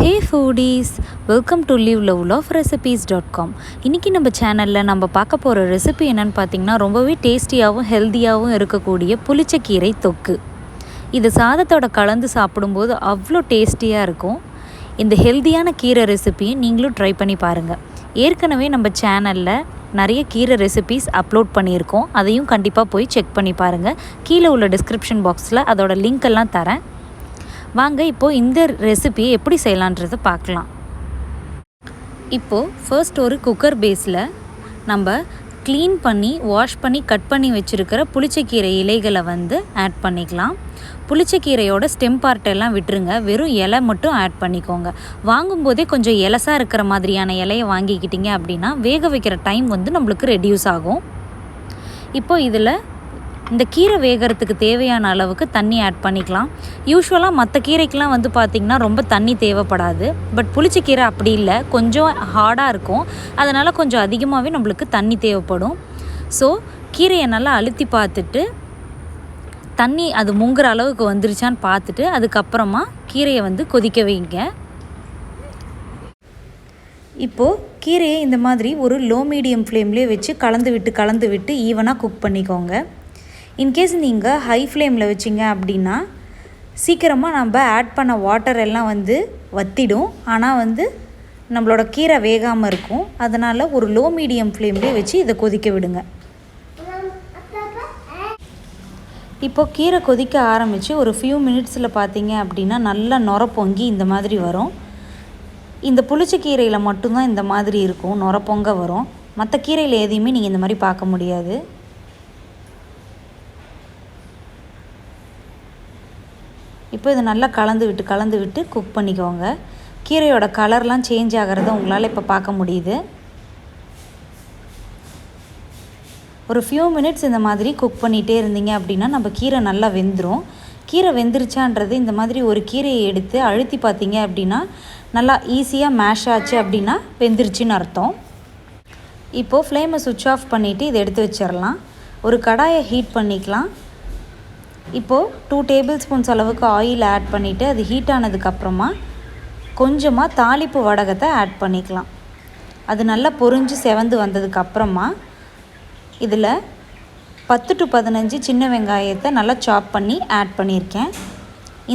Hey foodies, welcome to liveloveofrecipes.com. இன்னைக்கு நம்ம சேனல்ல நம்ம பார்க்க போற ரெசிபி என்னன்னு பார்த்தீங்கன்னா ரொம்பவே டேஸ்டியாவும் ஹெல்தியாவும் இருக்கக்கூடிய புளிச்சக்கீரை தொக்கு. இது சாதத்தோட கலந்து சாப்பிடும்போது அவ்வளோ டேஸ்டியா இருக்கும். இந்த ஹெல்தியான கீரை ரெசிபியை நீங்களும் ட்ரை பண்ணி பாருங்க. ஏற்கனவே நம்ம சேனல்ல நிறைய கீரை ரெசிபிஸ் அப்லோட் பண்ணியிருக்கோம். அதையும் கண்டிப்பாக போய் செக் பண்ணி பாருங்கள். கீழே உள்ள டிஸ்கிரிப்ஷன் பாக்ஸில் அதோட லிங்க் எல்லாம் தரேன். வாங்க இப்போது இந்த ரெசிபியை எப்படி செய்யலான்றதை பார்க்கலாம். இப்போது ஃபர்ஸ்ட் ஒரு குக்கர் பேஸில் நம்ம க்ளீன் பண்ணி வாஷ் பண்ணி கட் பண்ணி வச்சுருக்கிற புளிச்சக்கீரை இலைகளை ஆட் பண்ணிக்கலாம். புளிச்சக்கீரையோட ஸ்டெம் பார்ட்டெல்லாம் விட்டுருங்க, வெறும் இலை மட்டும் ஆட் பண்ணிக்கோங்க. வாங்கும்போதே கொஞ்சம் இலசாக இருக்கிற மாதிரியான இலையை வாங்கிக்கிட்டிங்க அப்படின்னா வேக வைக்கிற டைம் நம்மளுக்கு ரெடியூஸ் ஆகும். இப்போது இதில் இந்த கீரை வேகிறதுக்கு தேவையான அளவுக்கு தண்ணி ஆட் பண்ணிக்கலாம். யூஸ்வலாக மற்ற கீரைக்கெலாம் பார்த்திங்கன்னா ரொம்ப தண்ணி தேவைப்படாது. பட் புளிச்சக்கீரை அப்படி இல்லை, கொஞ்சம் ஹார்டாக இருக்கும். அதனால் கொஞ்சம் அதிகமாகவே நம்மளுக்கு தண்ணி தேவைப்படும். ஸோ கீரையை நல்லா அழுத்தி பார்த்துட்டு தண்ணி அது முங்குற அளவுக்கு வந்துருச்சான்னு பார்த்துட்டு அதுக்கப்புறமா கீரையை கொதிக்க வைங்க. இப்போது கீரையை இந்த மாதிரி ஒரு லோ மீடியம் ஃப்ளேம்லேயே வச்சு கலந்து விட்டு ஈவனாக குக் பண்ணிக்கோங்க. இன்கேஸ் நீங்கள் ஹை ஃப்ளேமில் வச்சிங்க அப்படின்னா சீக்கிரமாக நம்ம ஆட் பண்ண வாட்டர் எல்லாம் வற்றிடும். ஆனால் நம்மளோட கீரை வேகாமல் இருக்கும். அதனால் ஒரு லோ மீடியம் ஃப்ளேம்லேயே வச்சு இதை கொதிக்க விடுங்க. இப்போது கீரை கொதிக்க ஆரம்பித்து ஒரு ஃபியூ மினிட்ஸில் பார்த்தீங்க அப்படின்னா நல்லா நுர பொங்கி இந்த மாதிரி வரும். இந்த புளிச்சக்கீரையில் மட்டும்தான் இந்த மாதிரி இருக்கும், நுர பொங்க வரும். மற்ற கீரையில் எதையுமே நீங்கள் இந்த மாதிரி பார்க்க முடியாது. இப்போ இதை நல்லா கலந்து விட்டு குக் பண்ணிக்கோங்க. கீரையோட கலர்லாம் சேஞ்ச் ஆகிறத உங்களால் இப்போ பார்க்க முடியுது. ஒரு ஃபியூ மினிட்ஸ் இந்த மாதிரி குக் பண்ணிகிட்டே இருந்தீங்க அப்படின்னா நம்ம கீரை நல்லா வெந்துடும். கீரை வெந்துருச்சான்றது இந்த மாதிரி ஒரு கீரையை எடுத்து அழுத்தி பார்த்தீங்க அப்படின்னா நல்லா ஈஸியாக மேஷ் ஆச்சு அப்படின்னா வெந்துருச்சுன்னு அர்த்தம். இப்போது ஃப்ளேமை சுவிட்ச் ஆஃப் பண்ணிவிட்டு இதை எடுத்து வச்சிடலாம். ஒரு கடாயை ஹீட் பண்ணிக்கலாம். இப்போது 2 டேபிள் ஸ்பூன்ஸ் அளவுக்கு ஆயில் ஆட் பண்ணிவிட்டு அது ஹீட் ஆனதுக்கப்புறமா கொஞ்சமாக தாளிப்பு வடகத்தை ஆட் பண்ணிக்கலாம். அது நல்லா பொரிஞ்சு செவந்து வந்ததுக்கப்புறமா இதில் 10 to 15 சின்ன வெங்காயத்தை நல்லா சாப் பண்ணி ஆட் பண்ணியிருக்கேன்.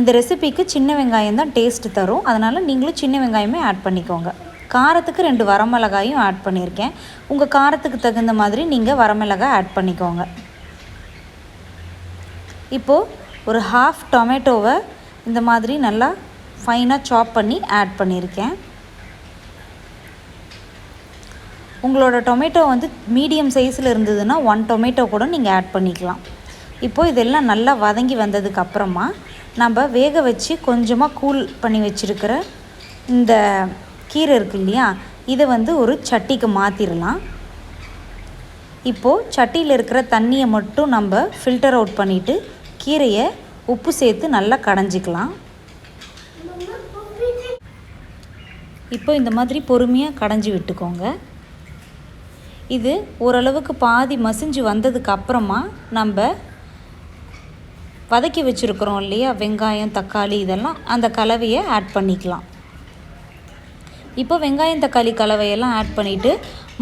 இந்த ரெசிபிக்கு சின்ன வெங்காயம் தான் டேஸ்ட்டு தரும். அதனால் நீங்களும் சின்ன வெங்காயமே ஆட் பண்ணிக்கோங்க. காரத்துக்கு 2 வரமிளகாயும் ஆட் பண்ணியிருக்கேன். உங்கள் காரத்துக்கு தகுந்த மாதிரி நீங்கள் வரமிளகாய் ஆட் பண்ணிக்கோங்க. இப்போது ஒரு ஹாஃப் டொமேட்டோவை இந்த மாதிரி நல்லா ஃபைனாக சாப் பண்ணி ஆட் பண்ணியிருக்கேன். உங்களோட டொமேட்டோ மீடியம் சைஸில் இருந்ததுன்னா 1 டொமேட்டோ கூட நீங்கள் ஆட் பண்ணிக்கலாம். இப்போது இதெல்லாம் நல்லா வதங்கி வந்ததுக்கப்புறமா நம்ம வேக வச்சு கொஞ்சமாக கூல் பண்ணி வச்சுருக்கிற இந்த கீரை இருக்குது இல்லையா, இதை ஒரு சட்டிக்கு மாற்றிடலாம். இப்போது சட்டியில் இருக்கிற தண்ணியை மட்டும் நம்ம ஃபில்டர் அவுட் பண்ணிவிட்டு கீரையை உப்பு சேர்த்து நல்லா கடைஞ்சிக்கலாம். இப்போ இந்த மாதிரி பொறுமையாக கடைஞ்சி விட்டுக்கோங்க. இது ஓரளவுக்கு பாதி மசிஞ்சு வந்ததுக்கு அப்புறமா நம்ம வதக்கி வச்சுருக்கிறோம் இல்லையா வெங்காயம் தக்காளி இதெல்லாம், அந்த கலவையை ஆட் பண்ணிக்கலாம். இப்போ வெங்காயம் தக்காளி கலவையெல்லாம் ஆட் பண்ணிவிட்டு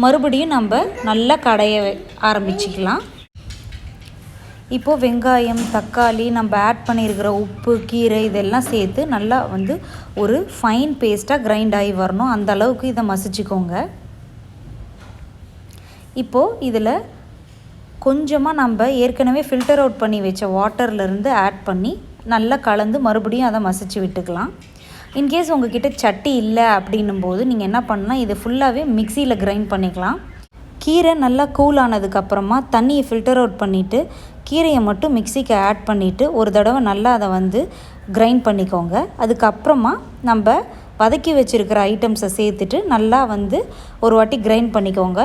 மறுபடியும் நம்ம நல்லா கடைய ஆரம்பிச்சிக்கலாம். இப்போது வெங்காயம் தக்காளி நம்ம ஆட் பண்ணியிருக்கிற உப்பு கீரை இதெல்லாம் சேர்த்து நல்லா ஒரு ஃபைன் பேஸ்ட்டாக கிரைண்ட் ஆகி வரணும். அந்த அளவுக்கு இதை மசிச்சுக்கோங்க. இப்போது இதில் கொஞ்சமாக நம்ம ஏற்கனவே ஃபில்டர் அவுட் பண்ணி வச்ச வாட்டர்லேருந்து ஆட் பண்ணி நல்லா கலந்து மறுபடியும் அதை மசிச்சு விட்டுக்கலாம். இன்கேஸ் உங்ககிட்ட சட்டி இல்லை அப்படின்னும் போது நீங்கள் என்ன பண்ணலாம், இதை ஃபுல்லாகவே மிக்சியில் கிரைண்ட் பண்ணிக்கலாம். கீரை நல்லா கூல் ஆனதுக்கப்புறமா தண்ணியை ஃபில்டர் அவுட் பண்ணிவிட்டு கீரையை மட்டும் மிக்சிக்கு ஆட் பண்ணிவிட்டு ஒரு தடவை நல்லா அதை கிரைண்ட் பண்ணிக்கோங்க. அதுக்கப்புறமா நம்ம வதக்கி வச்சுருக்கிற ஐட்டம்ஸை சேர்த்துட்டு நல்லா ஒரு வாட்டி கிரைண்ட் பண்ணிக்கோங்க.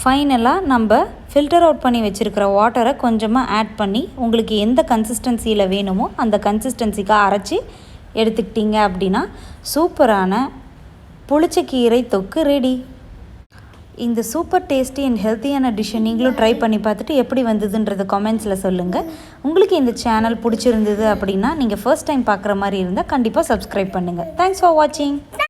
ஃபைனலாக நம்ம ஃபில்டர் அவுட் பண்ணி வச்சுருக்கிற வாட்டரை கொஞ்சமாக ஆட் பண்ணி உங்களுக்கு எந்த கன்சிஸ்டன்சியில் வேணுமோ அந்த கன்சிஸ்டன்சிக்கு அரைச்சி எடுத்துக்கிட்டிங்க அப்படின்னா சூப்பரான புளிச்சக்கீரை தொக்கு ரெடி. இந்த சூப்பர் டேஸ்டி அண்ட் ஹெல்த்தியான டிஷ்ஷை நீங்களும் ட்ரை பண்ணி பார்த்துட்டு எப்படி வந்ததுன்றதை கமெண்ட்ஸில் சொல்லுங்கள். உங்களுக்கு இந்த சேனல் பிடிச்சிருந்தது அப்படின்னா நீங்கள் ஃபர்ஸ்ட் டைம் பார்க்குற மாதிரி இருந்தால் கண்டிப்பாக சப்ஸ்கிரைப் பண்ணுங்கள். தேங்க்ஸ் ஃபார் வாட்சிங்.